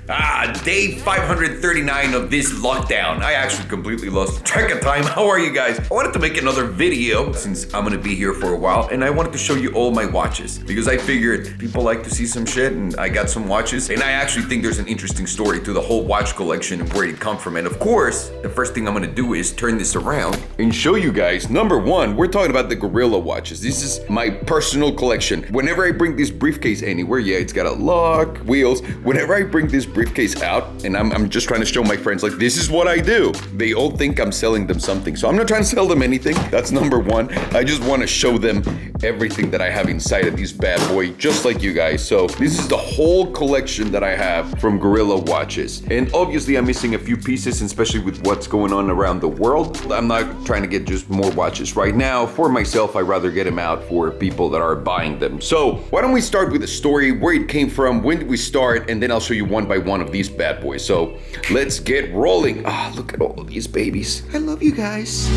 Day 539 of this lockdown. I actually completely lost track of time. How are you guys? I wanted to make another video since I'm gonna be here for a while, and I wanted to show you all my watches because I figured people like to see some shit, and I got some watches, and I actually think there's an interesting story to the whole watch collection and where it come from. And of course, the first thing I'm gonna do is turn this around and show you guys. Number one, we're talking about the Guerrilla watches. This is my personal collection. Whenever I bring this briefcase anywhere, yeah, it's got a lock, wheels. Whenever I bring this briefcase out, and I'm just trying to show my friends, like, this is what I do. They all think I'm selling them something. So I'm not trying to sell them anything. That's number one. I just want to show them everything that I have inside of this bad boy, just like you guys. So this is the whole collection that I have from Guerrilla watches. And obviously I'm missing a few pieces, especially with what's going on around the world. I'm not trying to get just more watches right now. For myself, I'd rather get them out for people that are buying them. So why don't we start with the story, where it came from, when did we start, and then I'll show you one by one of these bad boys. So let's get rolling. Look at all of these babies. I love you guys.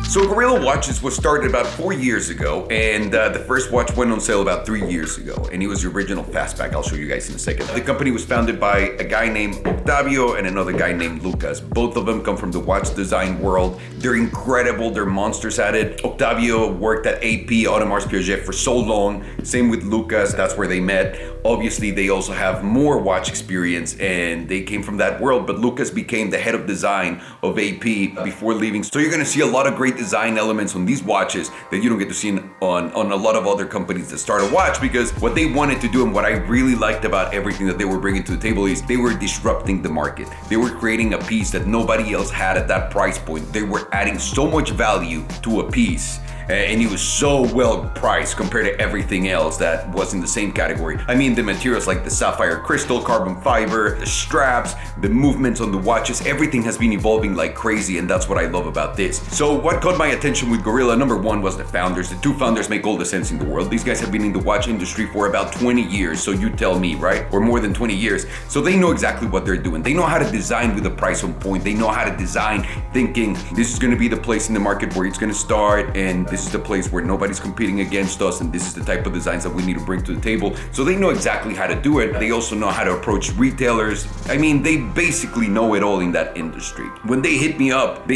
So Guerrilla Watches was started about 4 years ago, and the first watch went on sale about 3 years ago, and it was the original fastback. I'll show you guys in a second. The company was founded by a guy named Octavio and another guy named Lucas. Both of them come from the watch design world. They're incredible, they're monsters at it. Octavio worked at AP, Audemars Piguet, for so long. Same with Lucas, that's where they met. Obviously, they also have more watch experience, and they came from that world, but Lucas became the head of design of AP before leaving. So you're gonna see a lot of great design elements on these watches that you don't get to see on a lot of other companies that start a watch, because what they wanted to do and what I really liked about everything that they were bringing to the table is they were disrupting the market. They were creating a piece that nobody else had at that price point. They were adding so much value to a piece, and it was so well priced compared to everything else that was in the same category. I mean, the materials like the sapphire crystal, carbon fiber, the straps, the movements on the watches, everything has been evolving like crazy, and that's what I love about this. So what caught my attention with Guerrilla, number one, was the founders. The two founders make all the sense in the world. These guys have been in the watch industry for about 20 years, so you tell me, right? Or more than 20 years. So they know exactly what they're doing. They know how to design with a price on point. They know how to design thinking, this is gonna be the place in the market where it's gonna start, and this is the place where nobody's competing against us, and this is the type of designs that we need to bring to the table. So they know exactly how to do it. They also know how to approach retailers. I mean, they basically know it all in that industry. When they hit me up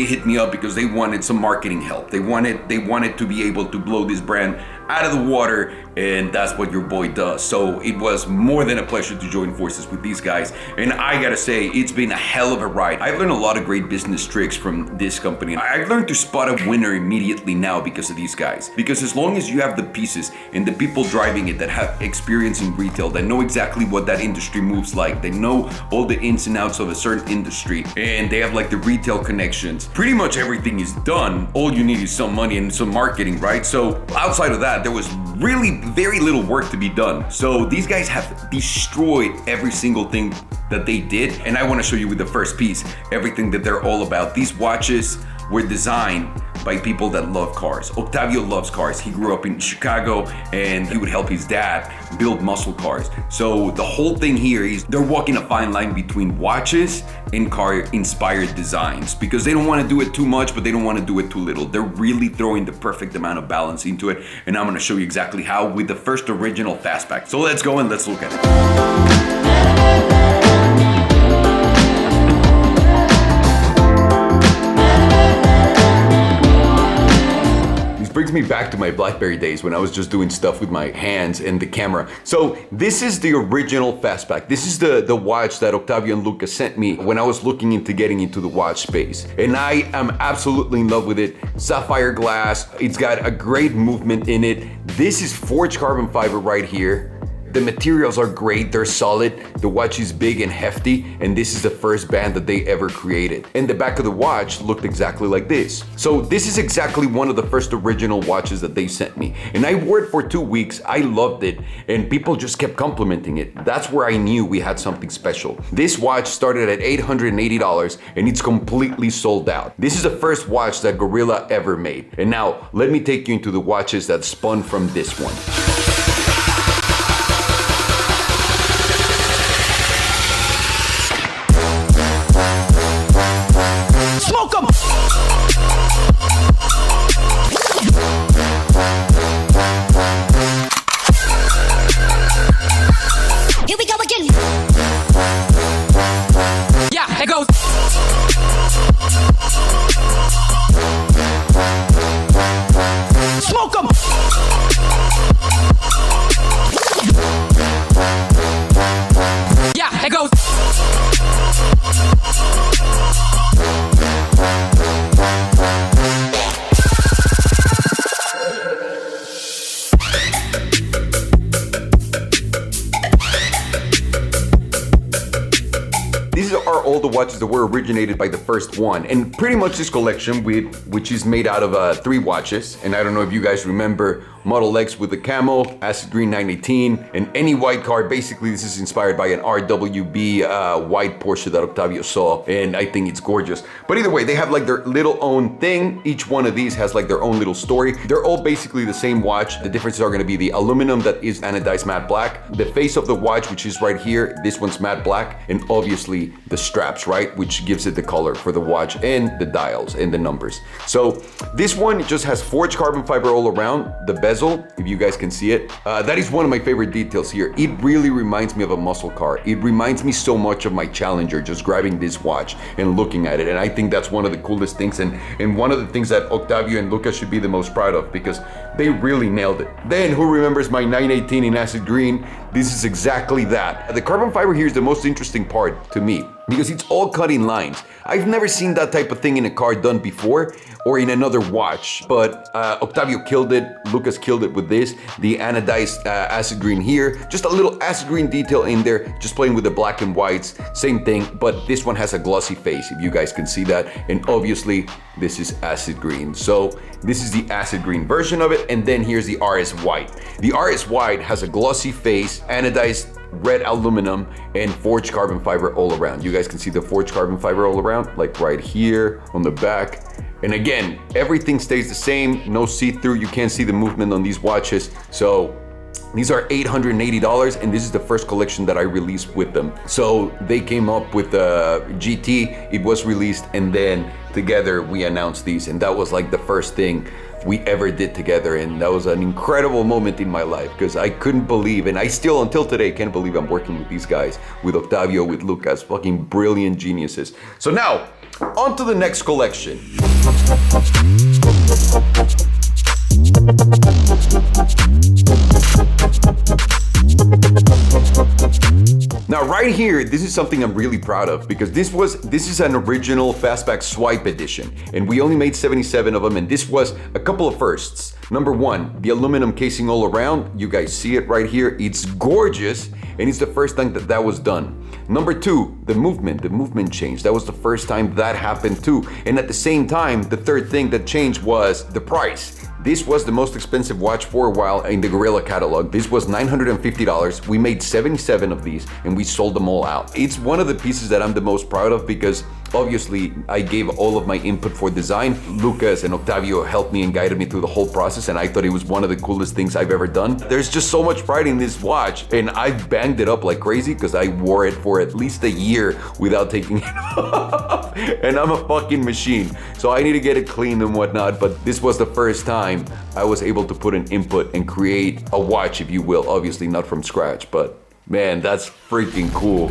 because they wanted some marketing help. They wanted to be able to blow this brand out of the water, and that's what your boy does. So it was more than a pleasure to join forces with these guys, and I gotta say, it's been a hell of a ride. I've learned a lot of great business tricks from this company. I've learned to spot a winner immediately now because of these guys. Because as long as you have the pieces and the people driving it that have experience in retail, that know exactly what that industry moves like, they know all the ins and outs of a certain industry, and they have like the retail connections, pretty much everything is done. All you need is some money and some marketing, right? So outside of that, there was really very little work to be done. So these guys have destroyed every single thing that they did, and I want to show you with the first piece everything that they're all about. These watches were designed by people that love cars. Octavio loves cars. He grew up in Chicago, and he would help his dad build muscle cars. So the whole thing here is they're walking a fine line between watches and car-inspired designs, because they don't want to do it too much, but they don't want to do it too little. They're really throwing the perfect amount of balance into it, and I'm going to show you exactly how with the first original fastback. So let's go and let's look at it. Brings me back to my BlackBerry days when I was just doing stuff with my hands and the camera. So this is the original fastback. This is the watch that Octavio and Lucas sent me when I was looking into getting into the watch space. And I am absolutely in love with it. Sapphire glass, it's got a great movement in it. This is forged carbon fiber right here. The materials are great, they're solid, the watch is big and hefty, and this is the first band that they ever created. And the back of the watch looked exactly like this. So this is exactly one of the first original watches that they sent me. And I wore it for 2 weeks, I loved it, and people just kept complimenting it. That's where I knew we had something special. This watch started at $880 and it's completely sold out. This is the first watch that Guerrilla ever made. And now, let me take you into the watches that spun from this one. These are all the watches that were originated by the first one, and pretty much this collection, which is made out of 3 watches, and I don't know if you guys remember Model X with the camo, acid green 918, and any white car. Basically, this is inspired by an RWB white Porsche that Octavio saw, and I think it's gorgeous. But either way, they have like their little own thing. Each one of these has like their own little story. They're all basically the same watch. The differences are gonna be the aluminum that is anodized matte black, the face of the watch, which is right here, this one's matte black, and obviously the straps, right, which gives it the color for the watch and the dials and the numbers. So this one just has forged carbon fiber all around. The bezel, if you guys can see it, that is one of my favorite details here. It really reminds me of a muscle car. It reminds me so much of my Challenger, just grabbing this watch and looking at it. And I think that's one of the coolest things, and one of the things that Octavio and Lucas should be the most proud of, because they really nailed it. Then who remembers my 918 in acid green? This is exactly that. The carbon fiber here is the most interesting part to me, because it's all cut in lines. I've never seen that type of thing in a car done before or in another watch, but Octavio killed it, Lucas killed it with this, the anodized acid green here, just a little acid green detail in there, just playing with the black and whites, same thing, but this one has a glossy face, if you guys can see that, and obviously this is acid green. So this is the acid green version of it, and then here's the RS white. The RS white has a glossy face, anodized red aluminum, and forged carbon fiber all around. You guys can see the forged carbon fiber all around, like right here on the back. And again, everything stays the same, no see-through, you can't see the movement on these watches. So these are $880, and this is the first collection that I released with them. So they came up with the GT, it was released, and then together we announced these, and that was like the first thing we ever did together, and that was an incredible moment in my life, because I couldn't believe, and I still until today can't believe I'm working with these guys, with Octavio, with Lucas, fucking brilliant geniuses. So now, on to the next collection. Now right here, this is something I'm really proud of, because this is an original Fastback Swipe edition, and we only made 77 of them, and this was a couple of firsts. Number one, the aluminum casing all around. You guys see it right here. It's gorgeous, and it's the first time that was done. Number two, the movement changed. That was the first time that happened too. And at the same time, the third thing that changed was the price. This was the most expensive watch for a while in the Guerrilla catalog. This was $950. We made 77 of these and we sold them all out. It's one of the pieces that I'm the most proud of, because obviously I gave all of my input for design. Lucas and Octavio helped me and guided me through the whole process, and I thought it was one of the coolest things I've ever done. There's just so much pride in this watch, and I banged it up like crazy because I wore it for at least a year without taking it off. And I'm a fucking machine, so I need to get it cleaned and whatnot, but this was the first time I was able to put an input and create a watch, if you will. Obviously not from scratch, but man, that's freaking cool.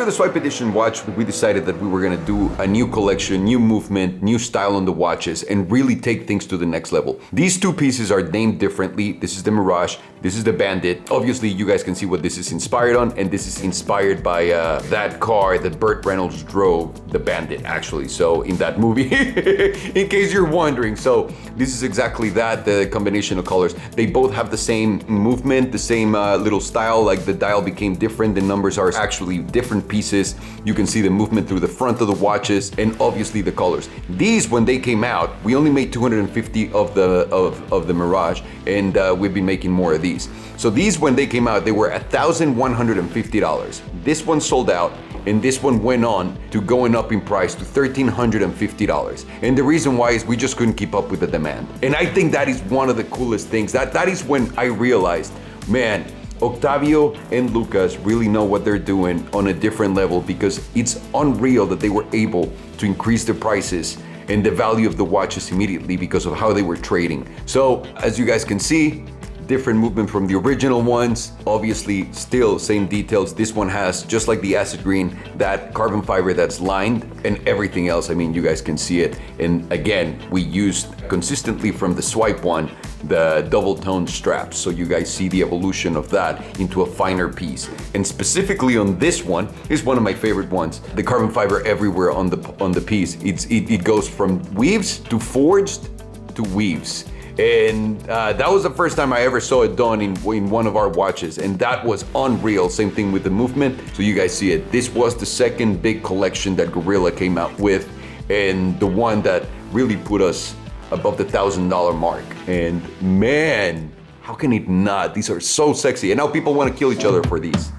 after the Swipe Edition watch, we decided that we were gonna do a new collection, new movement, new style on the watches, and really take things to the next level. These two pieces are named differently. This is the Mirage, this is the Bandit. Obviously, you guys can see what this is inspired on, and this is inspired by that car that Burt Reynolds drove, the Bandit, actually. So in that movie, in case you're wondering. So this is exactly that, the combination of colors. They both have the same movement, the same little style, like the dial became different, the numbers are actually different pieces. You can see the movement through the front of the watches, and obviously the colors. These, when they came out, we only made 250 of the Mirage, and we've been making more of these. So these, when they came out, they were $1,150. This one sold out, and this one went on to going up in price to $1,350. And the reason why is we just couldn't keep up with the demand. And I think that is one of the coolest things. That is when I realized, man, Octavio and Lucas really know what they're doing on a different level, because it's unreal that they were able to increase the prices and the value of the watches immediately because of how they were trading. So as you guys can see, different movement from the original ones. Obviously, still same details. This one has, just like the acid green, that carbon fiber that's lined, and everything else, I mean, you guys can see it. And again, we used consistently from the Swipe one, the double tone straps. So you guys see the evolution of that into a finer piece. And specifically on this one is one of my favorite ones. The carbon fiber everywhere on the piece. It goes from weaves to forged to weaves. And that was the first time I ever saw it done in one of our watches, and that was unreal. Same thing with the movement, so you guys see it. This was the second big collection that Guerrilla came out with, and the one that really put us above the $1,000 mark. And man, how can it not? These are so sexy, and now people want to kill each other for these.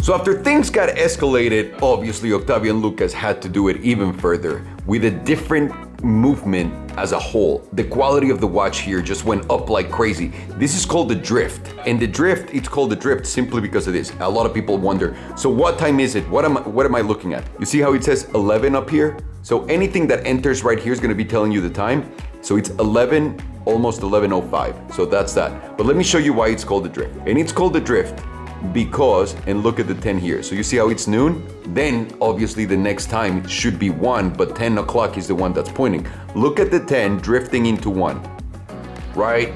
So after things got escalated, obviously Octavio and Lucas had to do it even further with a different movement as a whole. The quality of the watch here just went up like crazy. This is called the Drift. And the Drift, it's called the Drift simply because of this. A lot of people wonder, so what time is it? What am I looking at? You see how it says 11 up here? So anything that enters right here is gonna be telling you the time. So it's 11, almost 11:05. So that's that. But let me show you why it's called the Drift. And it's called the Drift because, and look at the 10 here. So you see how it's noon? Then obviously the next time it should be 1, but 10 o'clock is the one that's pointing. Look at the 10 drifting into 1, right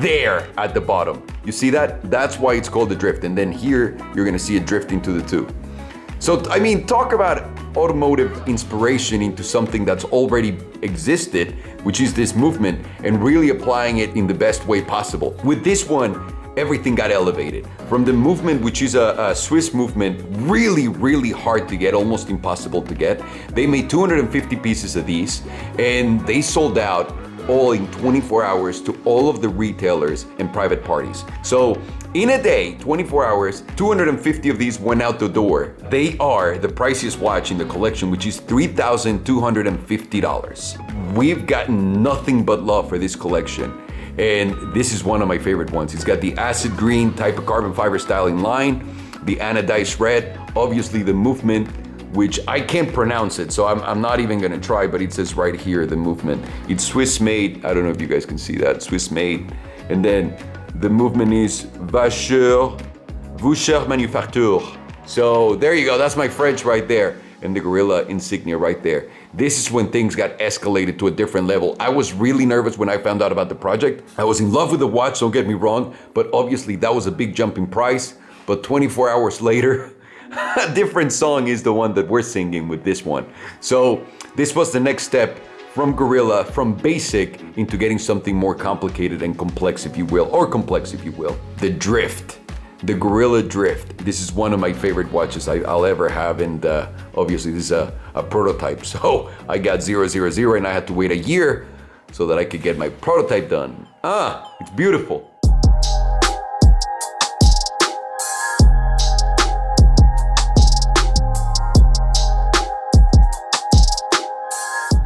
there at the bottom. You see that? That's why it's called the Drift. And then here, you're gonna see it drifting to the 2. So, I mean, talk about automotive inspiration into something that's already existed, which is this movement, and really applying it in the best way possible. With this one, everything got elevated. From the movement, which is a Swiss movement, really, really hard to get, almost impossible to get. They made 250 pieces of these, and they sold out all in 24 hours to all of the retailers and private parties. So in a day, 24 hours, 250 of these went out the door. They are the priciest watch in the collection, which is $3,250. We've gotten nothing but love for this collection. And this is one of my favorite ones. It's got the acid green type of carbon fiber styling line, the anodized red, obviously the movement, which I can't pronounce it, so I'm not even gonna try, but it says right here, the movement. It's Swiss made, I don't know if you guys can see that, Swiss made. And then the movement is Vaucher Manufacture. So there you go, that's my French right there. And the Guerrilla insignia right there. This is when things got escalated to a different level. I was really nervous when I found out about the project. I was in love with the watch, don't get me wrong, but obviously that was a big jump in price. But 24 hours later, a different song is the one that we're singing with this one. So this was the next step from Guerrilla, from basic into getting something more complicated and complex, if you will, or complex, if you will. The Drift. The Guerrilla Drift. This is one of my favorite watches I'll ever have, and obviously this is a prototype. So I got 000 and I had to wait a year so that I could get my prototype done. It's beautiful.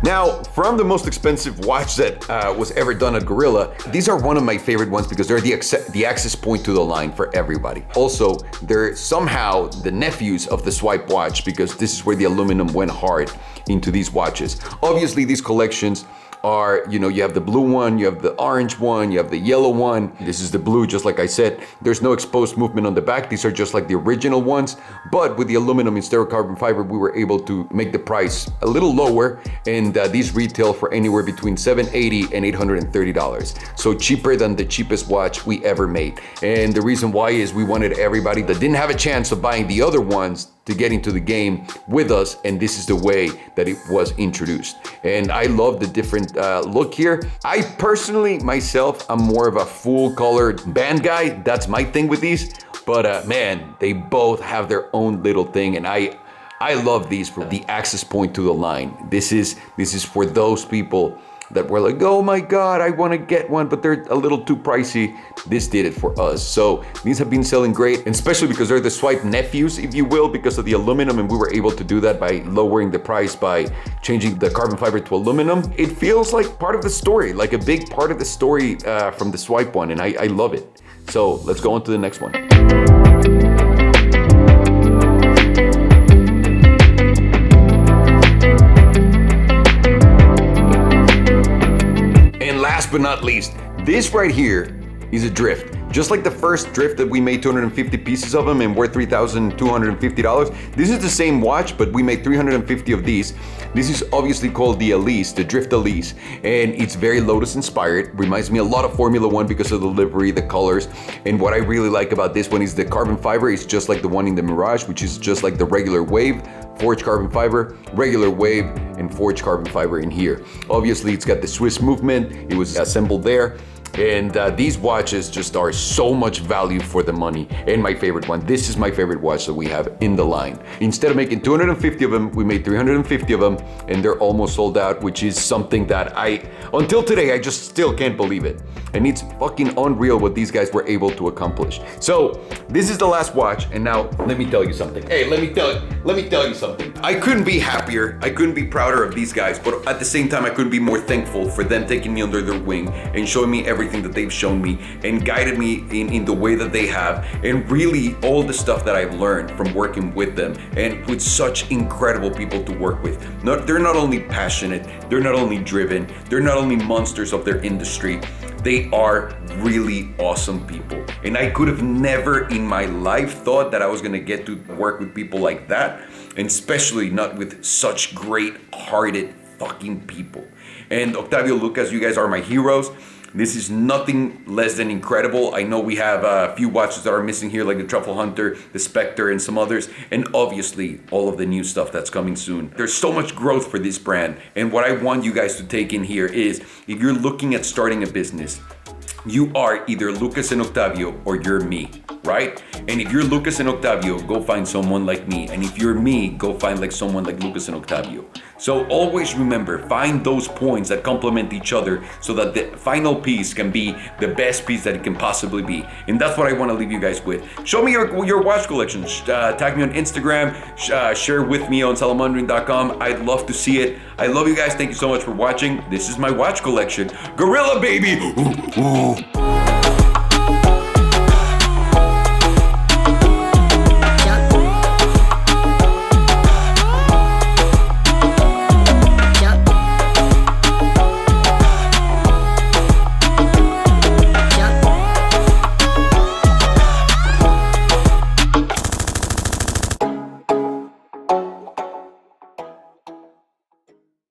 Now, from the most expensive watch that was ever done at Guerrilla, these are one of my favorite ones because they're the access point to the line for everybody. Also, they're somehow the nephews of the Swipe watch because this is where the aluminum went hard into these watches. Obviously, these collections are, you have the blue one, you have the orange one, you have the yellow one. This is the blue, just like I said. There's no exposed movement on the back. These are just like the original ones, but with the aluminum instead of carbon fiber, we were able to make the price a little lower, and these retail for anywhere between $780 and $830. So cheaper than the cheapest watch we ever made. And the reason why is we wanted everybody that didn't have a chance of buying the other ones to get into the game with us, and this is the way that it was introduced. And I love the different look here. I personally, myself, I'm more of a full colored band guy. That's my thing with these, but man, they both have their own little thing, and I love these for the access point to the line. This is for those people that were like, oh my God, I want to get one, but they're a little too pricey. This did it for us. So these have been selling great, and especially because they're the Swipe nephews, if you will, because of the aluminum, and we were able to do that by lowering the price by changing the carbon fiber to aluminum. It feels like part of the story, like a big part of the story from the Swipe one, and I love it. So let's go on to the next one. But not least, this right here is a drift. Just like the first drift that we made 250 pieces of them and worth $3,250. This is the same watch, but we made 350 of these. This is obviously called the Elise, the Drift Elise, and it's very Lotus inspired. Reminds me a lot of Formula One because of the livery, the colors. And what I really like about this one is the carbon fiber is just like the one in the Mirage, which is just like the regular wave, forged carbon fiber, regular wave, and forged carbon fiber in here. Obviously, it's got the Swiss movement. It was assembled there. And these watches just are so much value for the money. And my favorite one, this is my favorite watch that we have in the line. Instead of making 250 of them, we made 350 of them, and they're almost sold out, which is something that until today, I just still can't believe it. And it's fucking unreal what these guys were able to accomplish. So this is the last watch, and now let me tell you something. Hey, let me tell you something. I couldn't be happier, I couldn't be prouder of these guys, but at the same time, I couldn't be more thankful for them taking me under their wing and showing me everything that they've shown me and guided me in the way that they have, and really all the stuff that I've learned from working with them and with such incredible people to work with. They're not only passionate, they're not only driven, they're not only monsters of their industry, they are really awesome people. And I could have never in my life thought that I was gonna get to work with people like that, and especially not with such great-hearted fucking people. And Octavio, Lucas, you guys are my heroes. This is nothing less than incredible. I know we have a few watches that are missing here, like the Truffle Hunter, the Spectre, and some others, and obviously all of the new stuff that's coming soon. There's so much growth for this brand, and what I want you guys to take in here is, if you're looking at starting a business, you are either Lucas and Octavio or you're me, right? And if you're Lucas and Octavio, go find someone like me. And if you're me, go find like someone like Lucas and Octavio. So always remember, find those points that complement each other so that the final piece can be the best piece that it can possibly be. And that's what I want to leave you guys with. Show me your watch collection. Tag me on Instagram. Share with me on Salomondrin.com. I'd love to see it. I love you guys. Thank you so much for watching. This is my watch collection. Guerrilla, baby! Ooh, ooh.